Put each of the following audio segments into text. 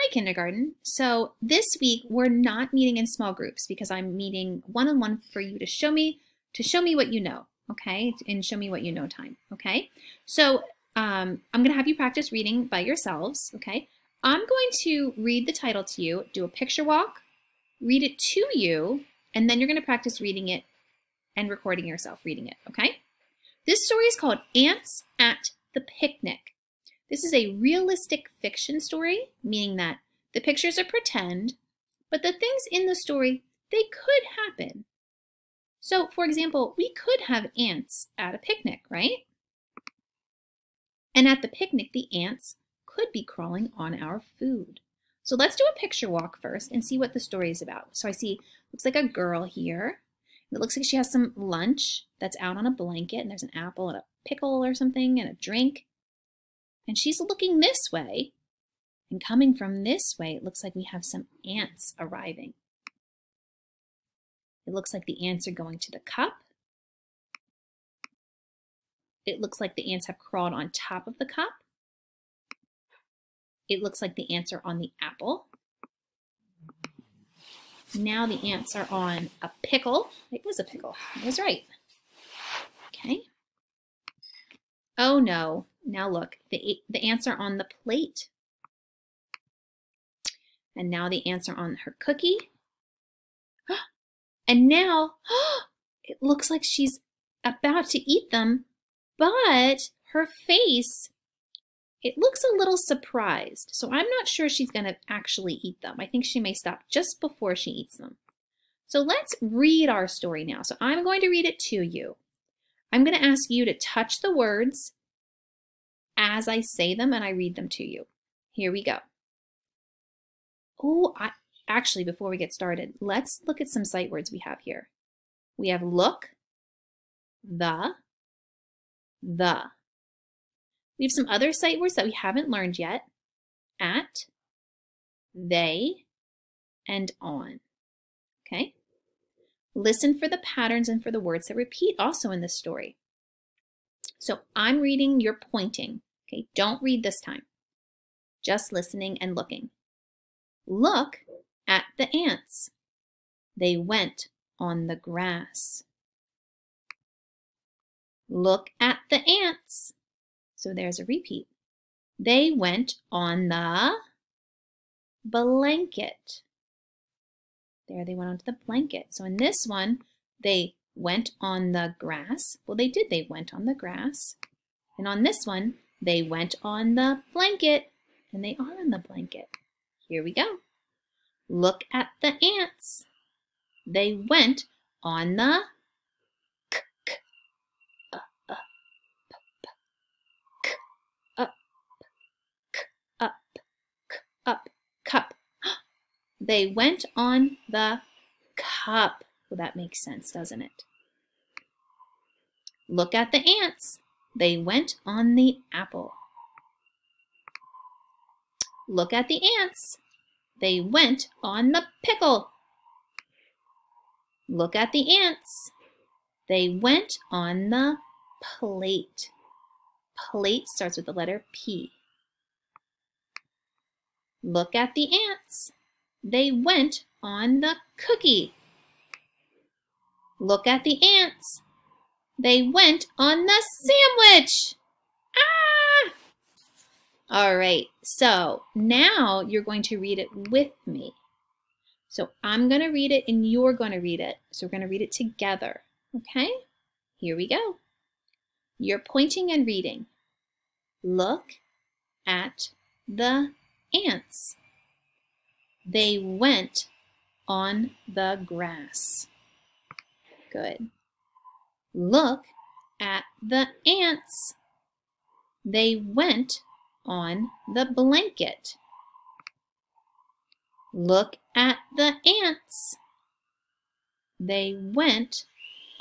Hi, kindergarten. So this week we're not meeting in small groups because I'm meeting one-on-one for you to show me what you know, okay? And show me what you know time, okay? So I'm gonna have you practice reading by yourselves, okay? I'm going to read the title to you, do a picture walk, read it to you, and then you're gonna practice reading it and recording yourself reading it, okay? This story is called Ants at the Picnic. This is a realistic fiction story, meaning that the pictures are pretend, but the things in the story, they could happen. So, for example, we could have ants at a picnic, right? And at the picnic, the ants could be crawling on our food. So let's do a picture walk first and see what the story is about. So I see, looks like a girl here. It looks like she has some lunch that's out on a blanket, and there's an apple and a pickle or something and a drink. And she's looking this way, and coming from this way, it looks like we have some ants arriving. It looks like the ants are going to the cup. It looks like the ants have crawled on top of the cup. It looks like the ants are on the apple. Now the ants are on a pickle. It was a pickle. I was right. Okay. Oh no. Now look, the ants are on the plate. And now the ants are on her cookie. And now it looks like she's about to eat them, but her face, it looks a little surprised. So I'm not sure she's going to actually eat them. I think she may stop just before she eats them. So let's read our story now. So I'm going to read it to you. I'm going to ask you to touch the words as I say them and I read them to you. Here we go. Oh, actually, before we get started, let's look at some sight words we have here. We have look, the. We have some other sight words that we haven't learned yet. At, they, and on. Okay? Listen for the patterns and for the words that repeat also in this story. So I'm reading, you're pointing. Okay, don't read this time. Just listening and looking. Look at the ants. They went on the grass. Look at the ants. So there's a repeat. They went on the blanket. There they went onto the blanket. So in this one, they went on the grass. Well, they did. They went on the grass. And on this one, they went on the blanket. And they are on the blanket. Here we go. Look at the ants. They went on the cup. They went on the cup. Well, that makes sense, doesn't it? Look at the ants. They went on the apple. Look at the ants. They went on the pickle. Look at the ants. They went on the plate. Plate starts with the letter P. Look at the ants. They went on the cookie. Look at the ants. They went on the sandwich. Ah! All right, so now you're going to read it with me. So I'm going to read it and you're going to read it. So we're going to read it together, okay? Here we go. You're pointing and reading. Look at the ants. They went on the grass. Good. Look at the ants. They went on the blanket. Look at the ants. They went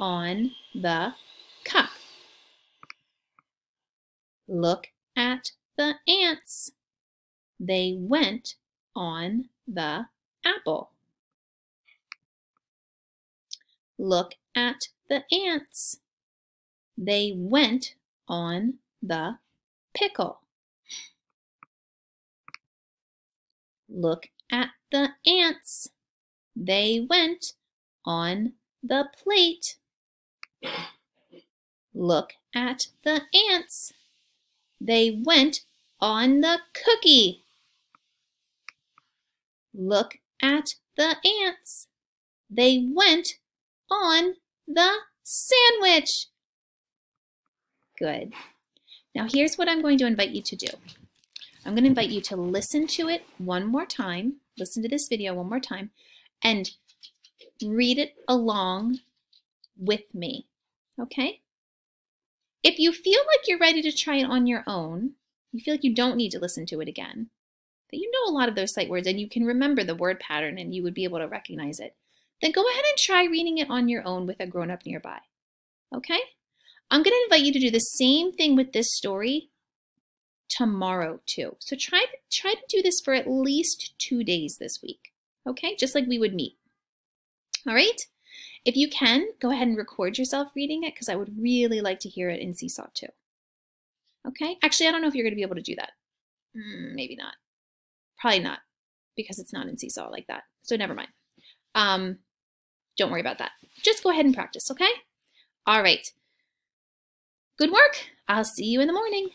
on the cup. Look at the ants. They went on the apple. Look at the ants. They went on the pickle. Look at the ants. They went on the plate. Look at the ants. They went on the cookie. Look at the ants. They went on the sandwich. Good. Now here's what I'm going to invite you to do. I'm going to invite you to listen to it one more time, listen to this video one more time, and read it along with me, okay? If you feel like you're ready to try it on your own, you feel like you don't need to listen to it again, that you know a lot of those sight words and you can remember the word pattern and you would be able to recognize it, then go ahead and try reading it on your own with a grown-up nearby, okay? I'm going to invite you to do the same thing with this story tomorrow too. So try to do this for at least 2 days this week, okay? Just like we would meet. All right? If you can, go ahead and record yourself reading it because I would really like to hear it in Seesaw too. Okay? Actually, I don't know if you're going to be able to do that. Maybe not. Probably not because it's not in Seesaw like that. So never mind. Don't worry about that. Just go ahead and practice, okay? All right. Good work. I'll see you in the morning.